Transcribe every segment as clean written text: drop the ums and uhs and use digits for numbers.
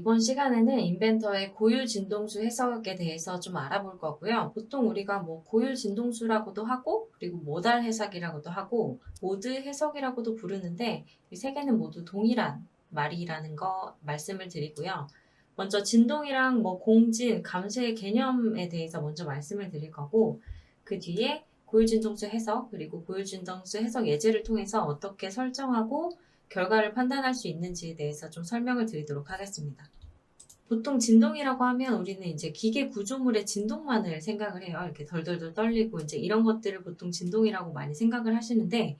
이번 시간에는 인벤터의 고유 진동수 해석에 대해서 좀 알아볼 거고요. 보통 우리가 뭐 고유 진동수라고도 하고, 그리고 모달 해석이라고도 하고, 모드 해석이라고도 부르는데, 이 세 개는 모두 동일한 말이라는 거 말씀을 드리고요. 먼저 진동이랑 뭐 공진, 감쇄의 개념에 대해서 먼저 말씀을 드릴 거고, 그 뒤에 고유 진동수 해석, 그리고 고유 진동수 해석 예제를 통해서 어떻게 설정하고 결과를 판단할 수 있는지에 대해서 좀 설명을 드리도록 하겠습니다. 보통 진동이라고 하면 우리는 이제 기계 구조물의 진동만을 생각을 해요. 이렇게 덜덜덜 떨리고 이제 이런 것들을 보통 진동이라고 많이 생각을 하시는데,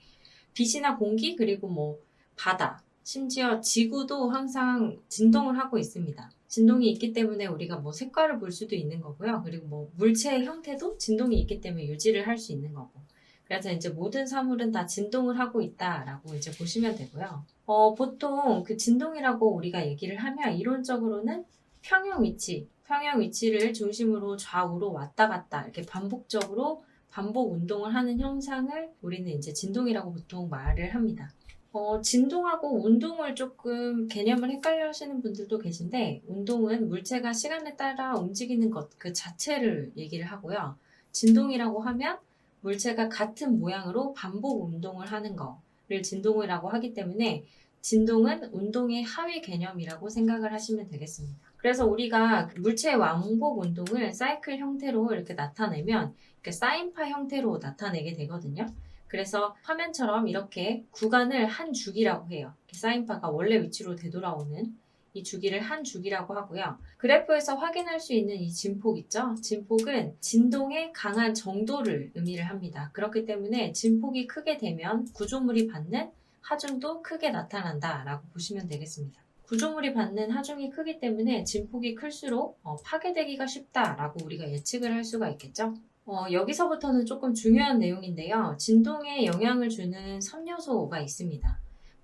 빛이나 공기 그리고 뭐 바다, 심지어 지구도 항상 진동을 하고 있습니다. 진동이 있기 때문에 우리가 뭐 색깔을 볼 수도 있는 거고요. 그리고 뭐 물체의 형태도 진동이 있기 때문에 유지를 할 수 있는 거고. 그래서 이제 모든 사물은 다 진동을 하고 있다라고 이제 보시면 되고요. 보통 그 진동이라고 우리가 얘기를 하면 이론적으로는 평형 위치를 중심으로 좌우로 왔다 갔다 이렇게 반복적으로 반복 운동을 하는 현상을 우리는 이제 진동이라고 보통 말을 합니다. 진동하고 운동을 조금 개념을 헷갈려 하시는 분들도 계신데, 운동은 물체가 시간에 따라 움직이는 것 그 자체를 얘기를 하고요. 진동이라고 하면 물체가 같은 모양으로 반복 운동을 하는 거를 진동이라고 하기 때문에 진동은 운동의 하위 개념이라고 생각을 하시면 되겠습니다. 그래서 우리가 물체의 왕복 운동을 사이클 형태로 이렇게 나타내면 이렇게 사인파 형태로 나타내게 되거든요. 그래서 화면처럼 이렇게 구간을 한 주기라고 해요. 사인파가 원래 위치로 되돌아오는 이 주기를 한 주기라고 하고요. 그래프에서 확인할 수 있는 이 진폭 있죠? 진폭은 진동의 강한 정도를 의미를 합니다. 그렇기 때문에 진폭이 크게 되면 구조물이 받는 하중도 크게 나타난다라고 보시면 되겠습니다. 구조물이 받는 하중이 크기 때문에 진폭이 클수록 파괴되기가 쉽다라고 우리가 예측을 할 수가 있겠죠? 여기서부터는 조금 중요한 내용인데요. 진동에 영향을 주는 3요소가 있습니다.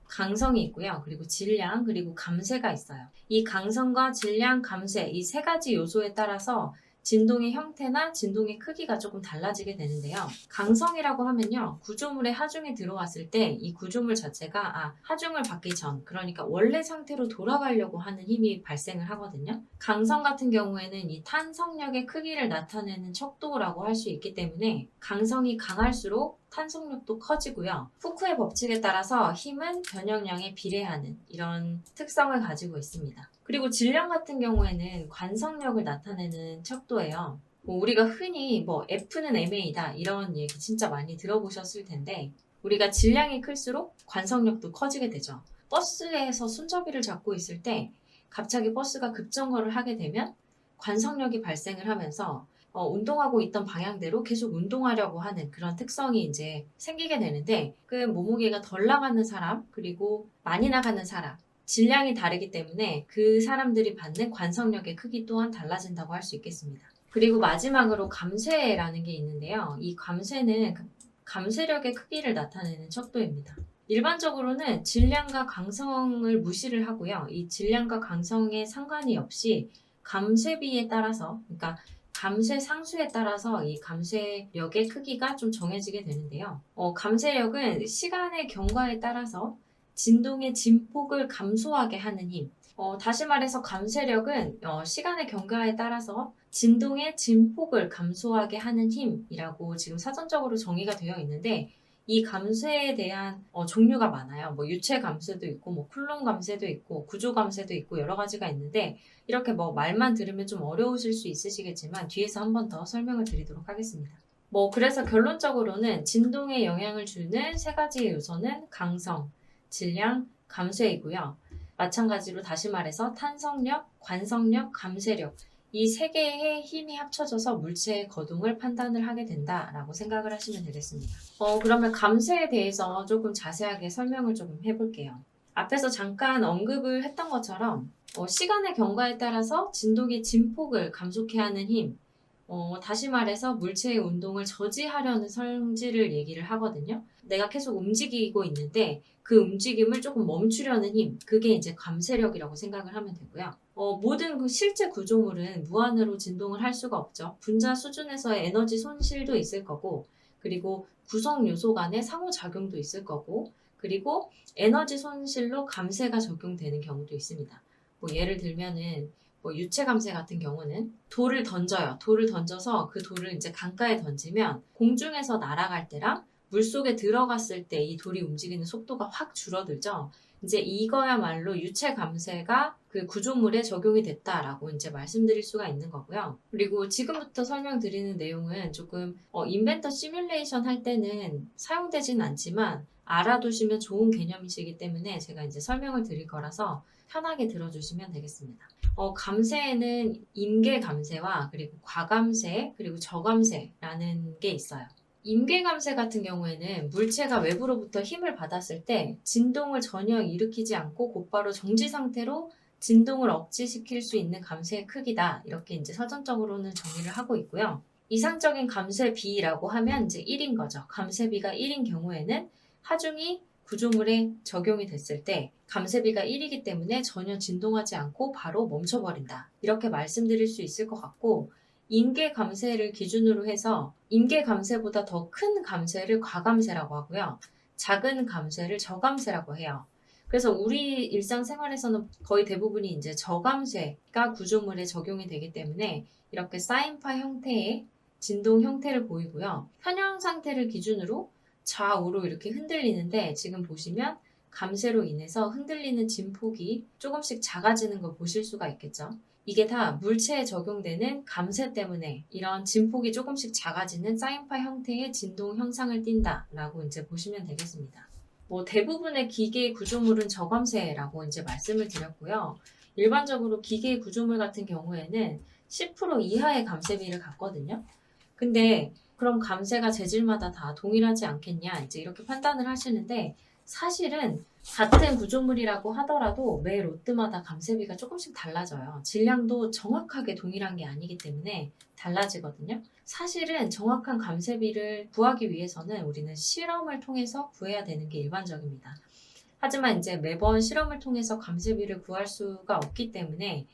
강성이 있고요. 그리고 질량, 그리고 감쇄가 있어요. 이 강성과 질량, 감쇄, 이 세 가지 요소에 따라서 진동의 형태나 진동의 크기가 조금 달라지게 되는데요. 강성이라고 하면요. 구조물의 하중이 들어왔을 때 이 구조물 자체가 하중을 받기 전, 그러니까 원래 상태로 돌아가려고 하는 힘이 발생을 하거든요. 강성 같은 경우에는 이 탄성력의 크기를 나타내는 척도라고 할 수 있기 때문에 강성이 강할수록 탄성력도 커지고요. 후크의 법칙에 따라서 힘은 변형량에 비례하는 이런 특성을 가지고 있습니다. 그리고 질량 같은 경우에는 관성력을 나타내는 척도예요. 우리가 흔히 뭐 F는 ma다 이런 얘기 진짜 많이 들어보셨을 텐데, 우리가 질량이 클수록 관성력도 커지게 되죠. 버스에서 손잡이를 잡고 있을 때 갑자기 버스가 급정거를 하게 되면 관성력이 발생을 하면서 운동하고 있던 방향대로 계속 운동하려고 하는 그런 특성이 이제 생기게 되는데, 그 몸무게가 덜 나가는 사람 그리고 많이 나가는 사람 질량이 다르기 때문에 그 사람들이 받는 관성력의 크기 또한 달라진다고 할 수 있겠습니다. 그리고 마지막으로 감쇄라는 게 있는데요. 이 감쇄는 감쇄력의 크기를 나타내는 척도입니다. 일반적으로는 질량과 강성을 무시를 하고요. 이 질량과 강성에 상관이 없이 감쇄비에 따라서, 그러니까 감쇄 상수에 따라서 이 감쇄력의 크기가 좀 정해지게 되는데요. 감쇄력은 시간의 경과에 따라서 진동의 진폭을 감소하게 하는 힘. 다시 말해서 감쇄력은 시간의 경과에 따라서 진동의 진폭을 감소하게 하는 힘이라고 지금 사전적으로 정의가 되어 있는데, 이 감쇄에 대한 종류가 많아요. 뭐 유체 감쇄도 있고, 뭐 쿨롬 감쇄도 있고, 구조 감쇄도 있고 여러 가지가 있는데, 이렇게 뭐 말만 들으면 좀 어려우실 수 있으시겠지만 뒤에서 한 번 더 설명을 드리도록 하겠습니다. 그래서 결론적으로는 진동에 영향을 주는 세 가지의 요소는 강성, 질량, 감쇄이고요. 마찬가지로 다시 말해서 탄성력, 관성력, 감쇄력, 이 세 개의 힘이 합쳐져서 물체의 거동을 판단을 하게 된다라고 생각을 하시면 되겠습니다. 그러면 감쇄에 대해서 조금 자세하게 설명을 조금 해볼게요. 앞에서 잠깐 언급을 했던 것처럼 시간의 경과에 따라서 진동의 진폭을 감속해 하는 힘, 다시 말해서 물체의 운동을 저지하려는 성질을 얘기를 하거든요. 내가 계속 움직이고 있는데 그 움직임을 조금 멈추려는 힘, 그게 이제 감쇄력이라고 생각을 하면 되고요. 모든 그 실제 구조물은 무한으로 진동을 할 수가 없죠. 분자 수준에서의 에너지 손실도 있을 거고, 그리고 구성 요소 간의 상호작용도 있을 거고, 그리고 에너지 손실로 감쇄가 적용되는 경우도 있습니다. 뭐 예를 들면은 뭐 유체 감새 같은 경우는 돌을 던져요. 돌을 던져서 그 돌을 이제 강가에 던지면 공중에서 날아갈 때랑 물속에 들어갔을 때 이 돌이 움직이는 속도가 확 줄어들죠. 이제 이거야말로 유체 감쇄가 그 구조물에 적용이 됐다라고 이제 말씀드릴 수가 있는 거고요. 그리고 지금부터 설명드리는 내용은 조금 인벤터 시뮬레이션 할 때는 사용되진 않지만 알아두시면 좋은 개념이시기 때문에 제가 이제 설명을 드릴 거라서 편하게 들어주시면 되겠습니다. 감쇄에는 임계 감쇄와 그리고 과감쇄 그리고 저감쇄라는 게 있어요. 임계 감쇄 같은 경우에는 물체가 외부로부터 힘을 받았을 때 진동을 전혀 일으키지 않고 곧바로 정지 상태로 진동을 억제시킬 수 있는 감쇄의 크기다. 이렇게 이제 서전적으로는 정의를 하고 있고요. 이상적인 감쇄비라고 하면 이제 1인 거죠. 감쇄비가 1인 경우에는 하중이 구조물에 적용이 됐을 때 감쇄비가 1이기 때문에 전혀 진동하지 않고 바로 멈춰버린다. 이렇게 말씀드릴 수 있을 것 같고, 임계 감쇄를 기준으로 해서 임계 감쇄보다 더 큰 감쇄를 과감쇄라고 하고요. 작은 감쇄를 저감쇄라고 해요. 그래서 우리 일상생활에서는 거의 대부분이 이제 저감쇄가 구조물에 적용이 되기 때문에 이렇게 사인파 형태의 진동 형태를 보이고요. 편향 상태를 기준으로 좌우로 이렇게 흔들리는데 지금 보시면 감쇄로 인해서 흔들리는 진폭이 조금씩 작아지는 걸 보실 수가 있겠죠. 이게 다 물체에 적용되는 감쇄 때문에 이런 진폭이 조금씩 작아지는 사인파 형태의 진동 형상을 띈다라고 이제 보시면 되겠습니다. 뭐 대부분의 기계의 구조물은 저감쇄라고 이제 말씀을 드렸고요. 일반적으로 기계의 구조물 같은 경우에는 10% 이하의 감쇄비를 갖거든요. 근데 그럼 감쇄가 재질마다 다 동일하지 않겠냐 이제 이렇게 판단을 하시는데 사실은 같은 구조물이라고 하더라도 매 롯마다 감쇄비가 조금씩 달라져요. 질량도 정확하게 동일한 게 아니기 때문에 달라지거든요. 사실은 정확한 감쇄비를 구하기 위해서는 우리는 실험을 통해서 구해야 되는 게 일반적입니다. 하지만 이제 매번 실험을 통해서 감쇄비를 구할 수가 없기 때문에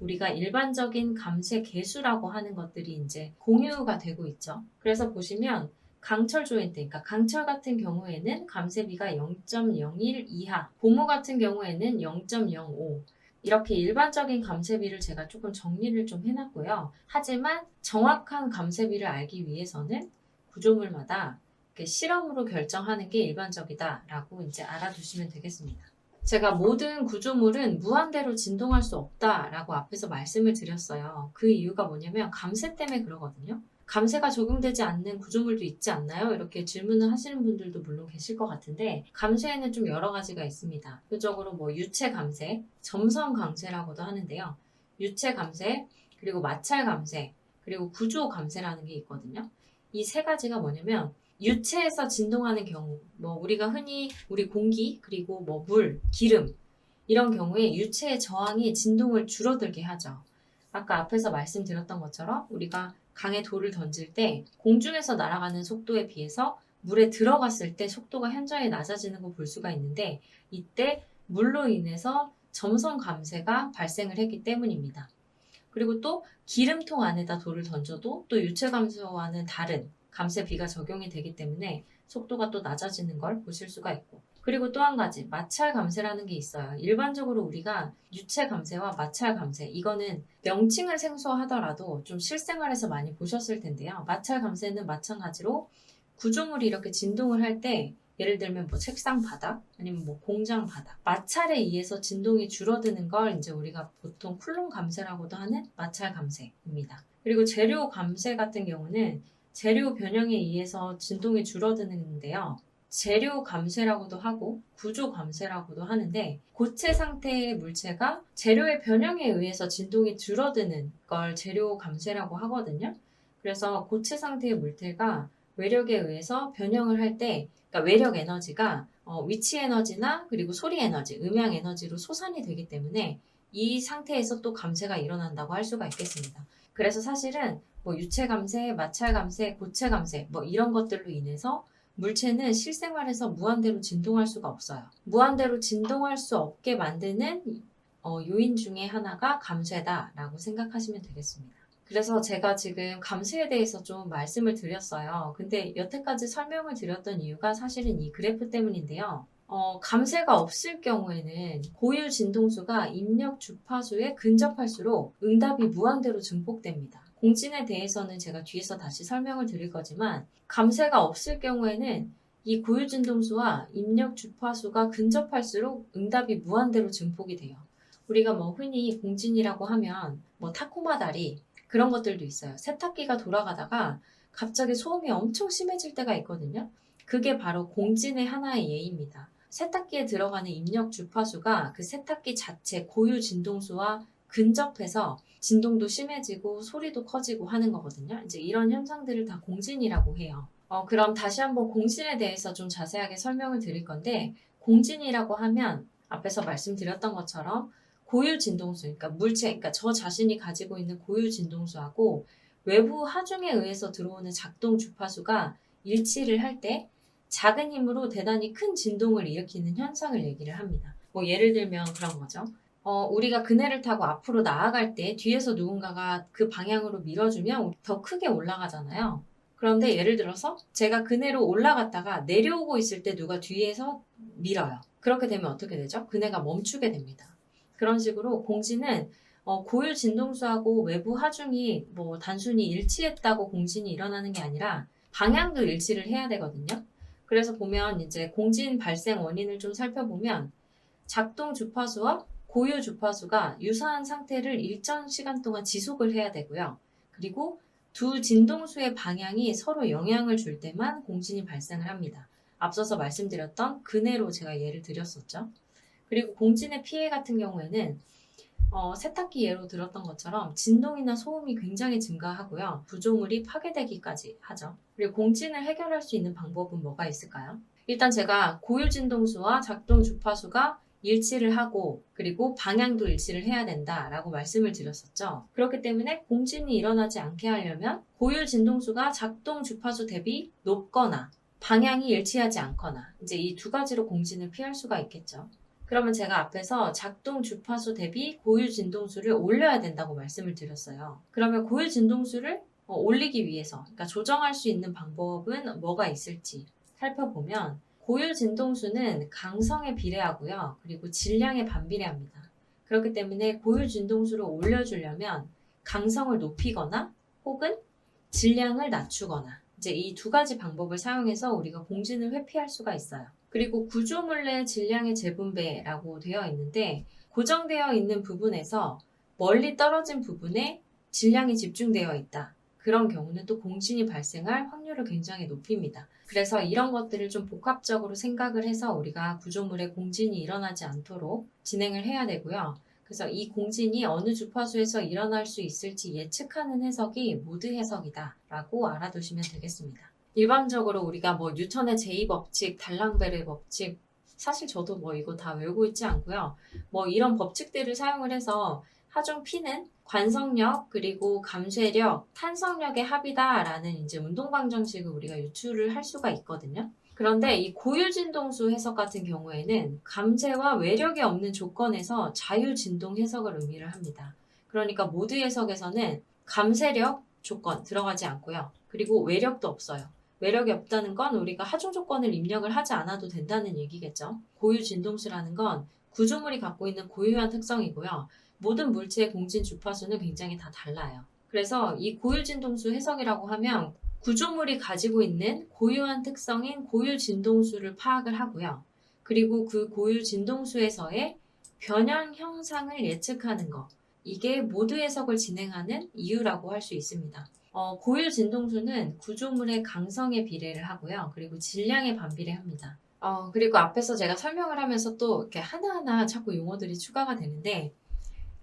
우리가 일반적인 감쇄 계수라고 하는 것들이 이제 공유가 되고 있죠. 그래서 보시면 강철 조인트, 그러니까 강철 같은 경우에는 감쇄비가 0.01 이하, 고무 같은 경우에는 0.05 이렇게 일반적인 감쇄비를 제가 조금 정리를 좀 해놨고요. 하지만 정확한 감쇄비를 알기 위해서는 구조물마다 실험으로 결정하는 게 일반적이다라고 이제 알아두시면 되겠습니다. 제가 모든 구조물은 무한대로 진동할 수 없다라고 앞에서 말씀을 드렸어요. 그 이유가 뭐냐면 감쇄 때문에 그러거든요. 감쇄가 적용되지 않는 구조물도 있지 않나요? 이렇게 질문을 하시는 분들도 물론 계실 것 같은데 감쇄에는 좀 여러 가지가 있습니다. 대표적으로 뭐 유체 감쇄, 점성 감쇄라고도 하는데요. 유체 감쇄, 그리고 마찰 감쇄, 그리고 구조 감쇄라는 게 있거든요. 이 세 가지가 뭐냐면 유체에서 진동하는 경우, 뭐 우리가 흔히 우리 공기 그리고 뭐 물, 기름 이런 경우에 유체의 저항이 진동을 줄어들게 하죠. 아까 앞에서 말씀드렸던 것처럼 우리가 강에 돌을 던질 때 공중에서 날아가는 속도에 비해서 물에 들어갔을 때 속도가 현저히 낮아지는 걸 볼 수가 있는데 이때 물로 인해서 점성 감쇄가 발생을 했기 때문입니다. 그리고 또 기름통 안에다 돌을 던져도 또 유체 감소와는 다른 감쇄비가 적용이 되기 때문에 속도가 또 낮아지는 걸 보실 수가 있고, 그리고 또 한 가지 마찰 감쇄라는 게 있어요. 일반적으로 우리가 유체 감쇄와 마찰 감쇄, 이거는 명칭을 생소하더라도 좀 실생활에서 많이 보셨을 텐데요. 마찰 감쇄는 마찬가지로 구조물이 이렇게 진동을 할 때 예를 들면 뭐 책상 바닥 아니면 뭐 공장 바닥 마찰에 의해서 진동이 줄어드는 걸 이제 우리가 보통 쿨롱 감쇄라고도 하는 마찰 감쇄입니다. 그리고 재료 감쇄 같은 경우는 재료 변형에 의해서 진동이 줄어드는데요. 재료 감쇄라고도 하고 구조 감쇄라고도 하는데 고체 상태의 물체가 재료의 변형에 의해서 진동이 줄어드는 걸 재료 감쇄라고 하거든요. 그래서 고체 상태의 물체가 외력에 의해서 변형을 할 때, 그러니까 외력 에너지가 위치 에너지나 그리고 소리 에너지, 음향 에너지로 소산이 되기 때문에 이 상태에서 또 감쇄가 일어난다고 할 수가 있겠습니다. 그래서 사실은 뭐 유체 감쇄, 마찰 감쇄, 고체 감쇄 뭐 이런 것들로 인해서 물체는 실생활에서 무한대로 진동할 수가 없어요. 무한대로 진동할 수 없게 만드는 요인 중에 하나가 감쇄다라고 생각하시면 되겠습니다. 그래서 제가 지금 감쇄에 대해서 좀 말씀을 드렸어요. 근데 여태까지 설명을 드렸던 이유가 사실은 이 그래프 때문인데요. 감쇄가 없을 경우에는 고유 진동수가 입력 주파수에 근접할수록 응답이 무한대로 증폭됩니다. 공진에 대해서는 제가 뒤에서 다시 설명을 드릴 거지만 감쇄가 없을 경우에는 이 고유 진동수와 입력 주파수가 근접할수록 응답이 무한대로 증폭이 돼요. 우리가 뭐 흔히 공진이라고 하면 뭐 타코마 다리 그런 것들도 있어요. 세탁기가 돌아가다가 갑자기 소음이 엄청 심해질 때가 있거든요. 그게 바로 공진의 하나의 예입니다. 세탁기에 들어가는 입력 주파수가 그 세탁기 자체 고유 진동수와 근접해서 진동도 심해지고 소리도 커지고 하는 거거든요. 이제 이런 현상들을 다 공진이라고 해요. 그럼 다시 한번 공진에 대해서 좀 자세하게 설명을 드릴 건데, 공진이라고 하면 앞에서 말씀드렸던 것처럼 고유 진동수, 그러니까 물체, 그러니까 저 자신이 가지고 있는 고유 진동수하고 외부 하중에 의해서 들어오는 작동 주파수가 일치를 할 때 작은 힘으로 대단히 큰 진동을 일으키는 현상을 얘기를 합니다. 뭐 예를 들면 그런 거죠. 우리가 그네를 타고 앞으로 나아갈 때 뒤에서 누군가가 그 방향으로 밀어주면 더 크게 올라가잖아요. 그런데 예를 들어서 제가 그네로 올라갔다가 내려오고 있을 때 누가 뒤에서 밀어요. 그렇게 되면 어떻게 되죠? 그네가 멈추게 됩니다. 그런 식으로 공진은 고유 진동수하고 외부 하중이 뭐 단순히 일치했다고 공진이 일어나는 게 아니라 방향도 일치를 해야 되거든요. 그래서 보면 이제 공진 발생 원인을 좀 살펴보면 작동 주파수와 고유 주파수가 유사한 상태를 일정 시간 동안 지속을 해야 되고요. 그리고 두 진동수의 방향이 서로 영향을 줄 때만 공진이 발생을 합니다. 앞서서 말씀드렸던 그네로 제가 예를 드렸었죠. 그리고 공진의 피해 같은 경우에는 세탁기 예로 들었던 것처럼 진동이나 소음이 굉장히 증가하고요. 구조물이 파괴되기까지 하죠. 그리고 공진을 해결할 수 있는 방법은 뭐가 있을까요? 일단 제가 고유 진동수와 작동 주파수가 일치를 하고 그리고 방향도 일치를 해야 된다라고 말씀을 드렸었죠. 그렇기 때문에 공진이 일어나지 않게 하려면 고유 진동수가 작동 주파수 대비 높거나 방향이 일치하지 않거나 이제 이 두 가지로 공진을 피할 수가 있겠죠. 그러면 제가 앞에서 작동 주파수 대비 고유 진동수를 올려야 된다고 말씀을 드렸어요. 그러면 고유 진동수를 올리기 위해서, 그러니까 조정할 수 있는 방법은 뭐가 있을지 살펴보면 고유 진동수는 강성에 비례하고요. 그리고 질량에 반비례합니다. 그렇기 때문에 고유 진동수를 올려주려면 강성을 높이거나 혹은 질량을 낮추거나 이제 이 두 가지 방법을 사용해서 우리가 공진을 회피할 수가 있어요. 그리고 구조물 내 질량의 재분배라고 되어 있는데 고정되어 있는 부분에서 멀리 떨어진 부분에 질량이 집중되어 있다. 그런 경우는 또 공진이 발생할 확률을 굉장히 높입니다. 그래서 이런 것들을 좀 복합적으로 생각을 해서 우리가 구조물에 공진이 일어나지 않도록 진행을 해야 되고요. 그래서 이 공진이 어느 주파수에서 일어날 수 있을지 예측하는 해석이 모드 해석이다라고 알아두시면 되겠습니다. 일반적으로 우리가 뭐 뉴턴의 제2법칙, 달랑베르의 법칙, 사실 저도 뭐 이거 다 외우고 있지 않고요. 뭐 이런 법칙들을 사용을 해서 하중 P는 관성력 그리고 감쇄력, 탄성력의 합이다라는 이제 운동방정식을 우리가 유출을 할 수가 있거든요. 그런데 이 고유진동수 해석 같은 경우에는 감쇄와 외력이 없는 조건에서 자유진동 해석을 의미를 합니다. 그러니까 모드 해석에서는 감쇄력 조건 들어가지 않고요. 그리고 외력도 없어요. 외력이 없다는 건 우리가 하중 조건을 입력을 하지 않아도 된다는 얘기겠죠. 고유 진동수라는 건 구조물이 갖고 있는 고유한 특성이고요. 모든 물체의 공진 주파수는 굉장히 다 달라요. 그래서 이 고유 진동수 해석이라고 하면 구조물이 가지고 있는 고유한 특성인 고유 진동수를 파악을 하고요. 그리고 그 고유 진동수에서의 변형 형상을 예측하는 것. 이게 모드 해석을 진행하는 이유라고 할 수 있습니다. 고유 진동수는 구조물의 강성에 비례를 하고요. 그리고 질량에 반비례합니다. 그리고 앞에서 제가 설명을 하면서 또 이렇게 하나하나 자꾸 용어들이 추가가 되는데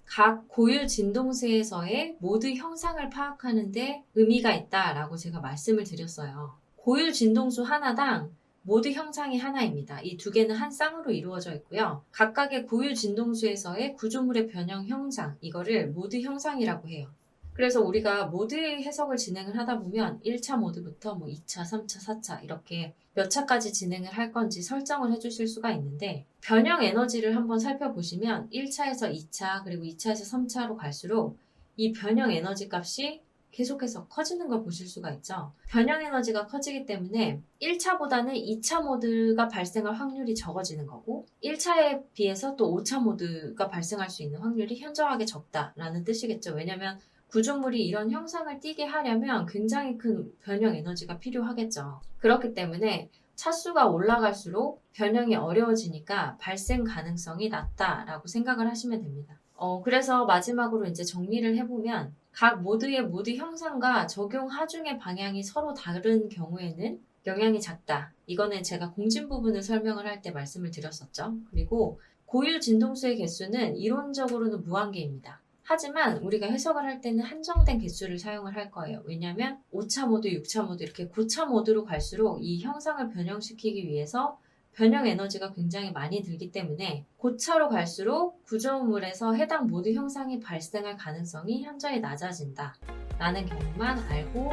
각 고유 진동수에서의 모드 형상을 파악하는데 의미가 있다라고 제가 말씀을 드렸어요. 고유 진동수 하나당 모드 형상이 하나입니다. 이 두 개는 한 쌍으로 이루어져 있고요. 각각의 고유 진동수에서의 구조물의 변형 형상, 이거를 모드 형상이라고 해요. 그래서 우리가 모드 해석을 진행을 하다 보면 1차 모드부터 뭐 2차, 3차, 4차 이렇게 몇 차까지 진행을 할 건지 설정을 해주실 수가 있는데 변형 에너지를 한번 살펴보시면 1차에서 2차 그리고 2차에서 3차로 갈수록 이 변형 에너지 값이 계속해서 커지는 걸 보실 수가 있죠. 변형 에너지가 커지기 때문에 1차보다는 2차 모드가 발생할 확률이 적어지는 거고 1차에 비해서 또 5차 모드가 발생할 수 있는 확률이 현저하게 적다라는 뜻이겠죠. 왜냐하면 구조물이 이런 형상을 띠게 하려면 굉장히 큰 변형 에너지가 필요하겠죠. 그렇기 때문에 차수가 올라갈수록 변형이 어려워지니까 발생 가능성이 낮다라고 생각을 하시면 됩니다. 그래서 마지막으로 이제 정리를 해보면 각 모드의 모드 형상과 적용 하중의 방향이 서로 다른 경우에는 영향이 작다. 이거는 제가 공진 부분을 설명을 할 때 말씀을 드렸었죠. 그리고 고유 진동수의 개수는 이론적으로는 무한계입니다. 하지만 우리가 해석을 할 때는 한정된 개수를 사용을 할 거예요. 왜냐하면 5차 모드, 6차 모드 이렇게 고차 모드로 갈수록 이 형상을 변형시키기 위해서 변형 에너지가 굉장히 많이 들기 때문에 고차로 갈수록 구조물에서 해당 모드 형상이 발생할 가능성이 현저히 낮아진다 라는 경우만 알고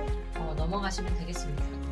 넘어가시면 되겠습니다.